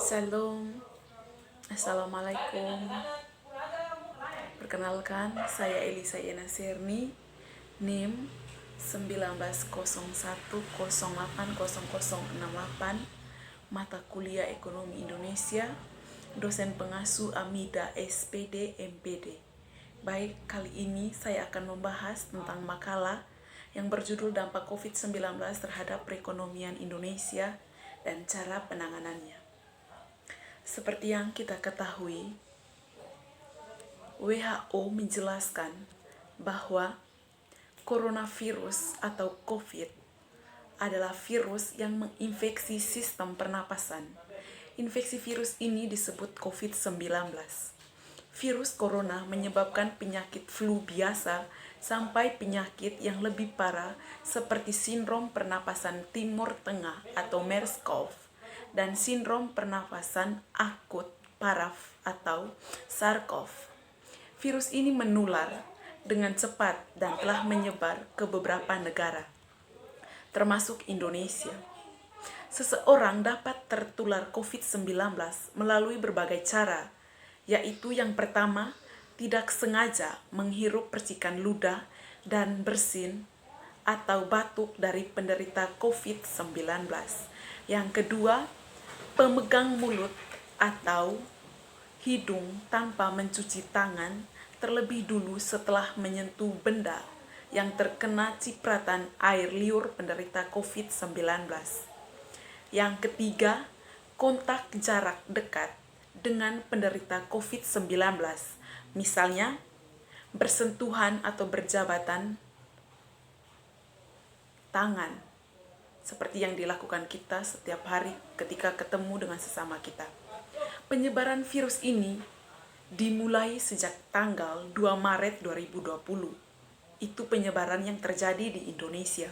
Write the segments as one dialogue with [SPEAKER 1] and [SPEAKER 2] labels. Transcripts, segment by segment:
[SPEAKER 1] Shalom, Assalamualaikum. Perkenalkan, saya Elisa Yena Serni, NIM 1901080068, mata kuliah Ekonomi Indonesia, dosen pengasuh Amida SPD MPD. Baik, kali ini saya akan membahas tentang makalah yang berjudul Dampak COVID-19 terhadap perekonomian Indonesia dan cara penanganannya. Seperti yang kita ketahui, WHO menjelaskan bahwa coronavirus atau COVID adalah virus yang menginfeksi sistem pernapasan. Infeksi virus ini disebut COVID-19. Virus corona menyebabkan penyakit flu biasa sampai penyakit yang lebih parah seperti sindrom pernapasan Timur Tengah atau MERS-CoV dan sindrom pernafasan akut parah atau SARS-CoV. Virus ini menular dengan cepat dan telah menyebar ke beberapa negara, termasuk Indonesia. Seseorang dapat tertular COVID-19 melalui berbagai cara, yaitu yang pertama, tidak sengaja menghirup percikan ludah dan bersin atau batuk dari penderita COVID-19. Yang kedua, pemegang mulut atau hidung tanpa mencuci tangan terlebih dulu setelah menyentuh benda yang terkena cipratan air liur penderita COVID-19. Yang ketiga, kontak jarak dekat dengan penderita COVID-19, misalnya bersentuhan atau berjabatan tangan, seperti yang dilakukan kita setiap hari ketika ketemu dengan sesama kita. Penyebaran virus ini dimulai sejak tanggal 2 Maret 2020. Itu penyebaran yang terjadi di Indonesia.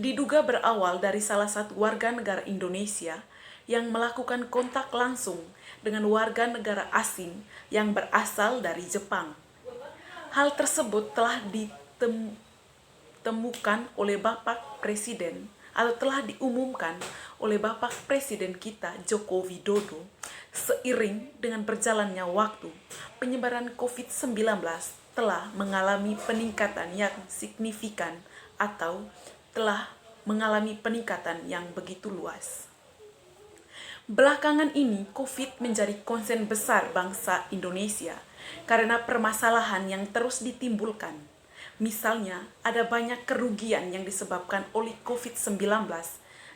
[SPEAKER 1] Diduga berawal dari salah satu warga negara Indonesia yang melakukan kontak langsung dengan warga negara asing yang berasal dari Jepang. Hal tersebut telah ditemukan oleh Bapak Presiden atau telah diumumkan oleh Bapak Presiden kita Joko Widodo. Seiring dengan berjalannya waktu, penyebaran COVID-19 telah mengalami peningkatan yang signifikan atau telah mengalami peningkatan yang begitu luas. Belakangan ini, COVID menjadi konsen besar bangsa Indonesia karena permasalahan yang terus ditimbulkan. Misalnya, ada banyak kerugian yang disebabkan oleh COVID-19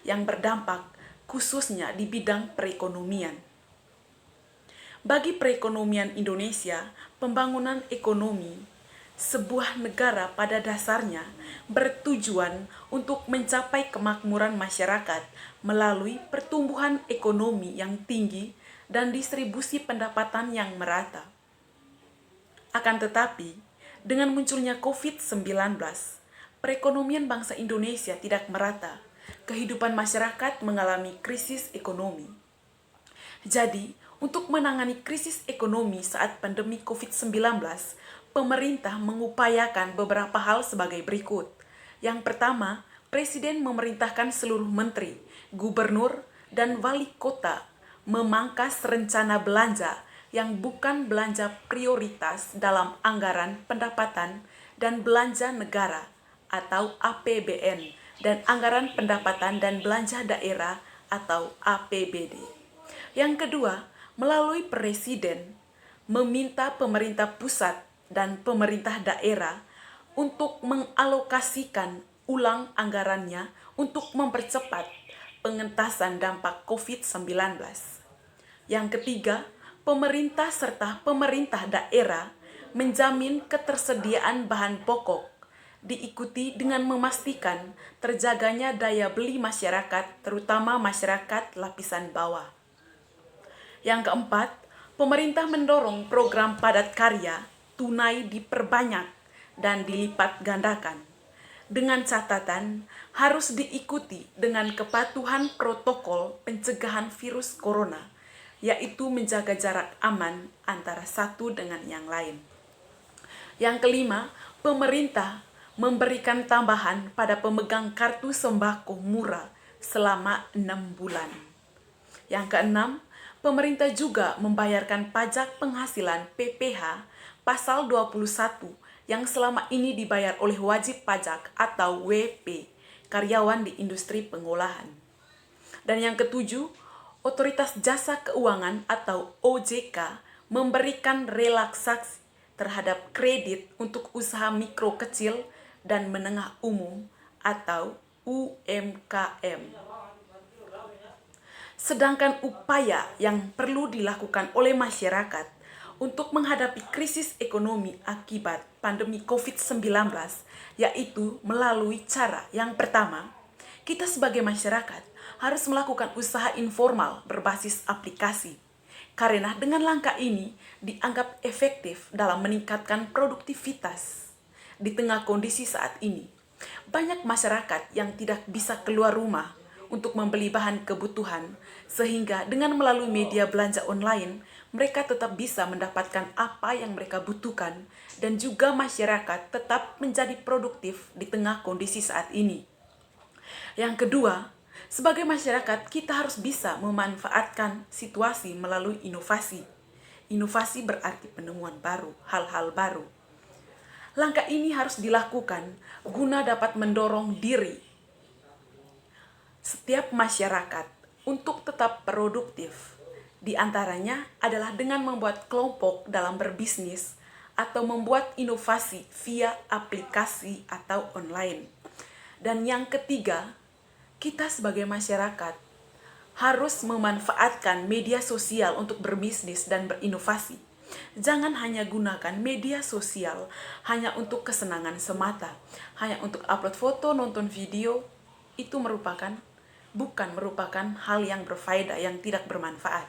[SPEAKER 1] yang berdampak khususnya di bidang perekonomian. Bagi perekonomian Indonesia, pembangunan ekonomi sebuah negara pada dasarnya bertujuan untuk mencapai kemakmuran masyarakat melalui pertumbuhan ekonomi yang tinggi dan distribusi pendapatan yang merata. Akan tetapi, dengan munculnya COVID-19, perekonomian bangsa Indonesia tidak merata. Kehidupan masyarakat mengalami krisis ekonomi. Jadi, untuk menangani krisis ekonomi saat pandemi COVID-19, pemerintah mengupayakan beberapa hal sebagai berikut. Yang pertama, Presiden memerintahkan seluruh menteri, gubernur, dan wali kota memangkas rencana belanja yang bukan belanja prioritas dalam anggaran pendapatan dan belanja negara atau APBN dan anggaran pendapatan dan belanja daerah atau APBD. Yang kedua, melalui Presiden meminta pemerintah pusat dan pemerintah daerah untuk mengalokasikan ulang anggarannya untuk mempercepat pengentasan dampak COVID-19. Yang ketiga, pemerintah serta pemerintah daerah menjamin ketersediaan bahan pokok, diikuti dengan memastikan terjaganya daya beli masyarakat, terutama masyarakat lapisan bawah. Yang keempat, pemerintah mendorong program padat karya tunai diperbanyak dan dilipat gandakan. Dengan catatan harus diikuti dengan kepatuhan protokol pencegahan virus corona, yaitu menjaga jarak aman antara satu dengan yang lain. Yang kelima, pemerintah memberikan tambahan pada pemegang kartu sembako murah selama 6 bulan. Yang keenam, pemerintah juga membayarkan pajak penghasilan PPh pasal 21 yang selama ini dibayar oleh wajib pajak atau WP, karyawan di industri pengolahan. Dan yang ketujuh, Otoritas Jasa Keuangan atau OJK memberikan relaksasi terhadap kredit untuk usaha mikro kecil dan menengah umum atau UMKM. Sedangkan upaya yang perlu dilakukan oleh masyarakat untuk menghadapi krisis ekonomi akibat pandemi COVID-19, yaitu melalui cara yang pertama, kita sebagai masyarakat harus melakukan usaha informal berbasis aplikasi. Karena dengan langkah ini dianggap efektif dalam meningkatkan produktivitas. Di tengah kondisi saat ini, banyak masyarakat yang tidak bisa keluar rumah untuk membeli bahan kebutuhan, sehingga dengan melalui media belanja online, mereka tetap bisa mendapatkan apa yang mereka butuhkan, dan juga masyarakat tetap menjadi produktif di tengah kondisi saat ini. Yang kedua, sebagai masyarakat kita harus bisa memanfaatkan situasi melalui inovasi. Inovasi berarti penemuan baru, hal-hal baru. Langkah ini harus dilakukan guna dapat mendorong diri setiap masyarakat untuk tetap produktif. Di antaranya adalah dengan membuat kelompok dalam berbisnis atau membuat inovasi via aplikasi atau online. Dan yang ketiga, kita sebagai masyarakat harus memanfaatkan media sosial untuk berbisnis dan berinovasi. Jangan hanya gunakan media sosial hanya untuk kesenangan semata, hanya untuk upload foto, nonton video. Itu bukan merupakan hal yang berfaedah, yang tidak bermanfaat.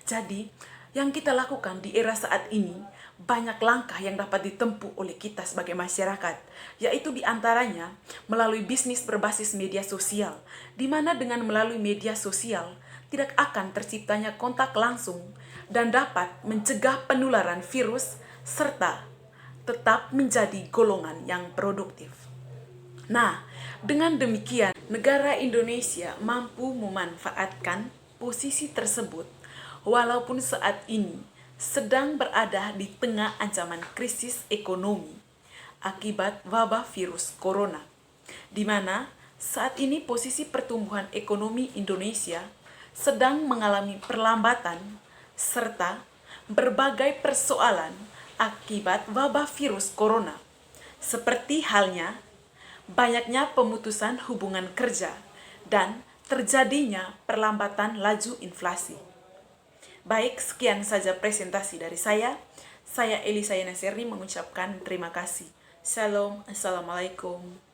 [SPEAKER 1] Jadi, yang kita lakukan di era saat ini, banyak langkah yang dapat ditempuh oleh kita sebagai masyarakat, yaitu diantaranya melalui bisnis berbasis media sosial, di mana dengan melalui media sosial tidak akan terciptanya kontak langsung dan dapat mencegah penularan virus serta tetap menjadi golongan yang produktif. Nah, dengan demikian, negara Indonesia mampu memanfaatkan posisi tersebut walaupun saat ini sedang berada di tengah ancaman krisis ekonomi akibat wabah virus corona, di mana saat ini posisi pertumbuhan ekonomi Indonesia sedang mengalami perlambatan serta berbagai persoalan akibat wabah virus corona, seperti halnya banyaknya pemutusan hubungan kerja dan terjadinya perlambatan laju inflasi. Baik, sekian saja presentasi dari saya. Saya Elisa Yanaseri mengucapkan terima kasih. Shalom, Assalamualaikum.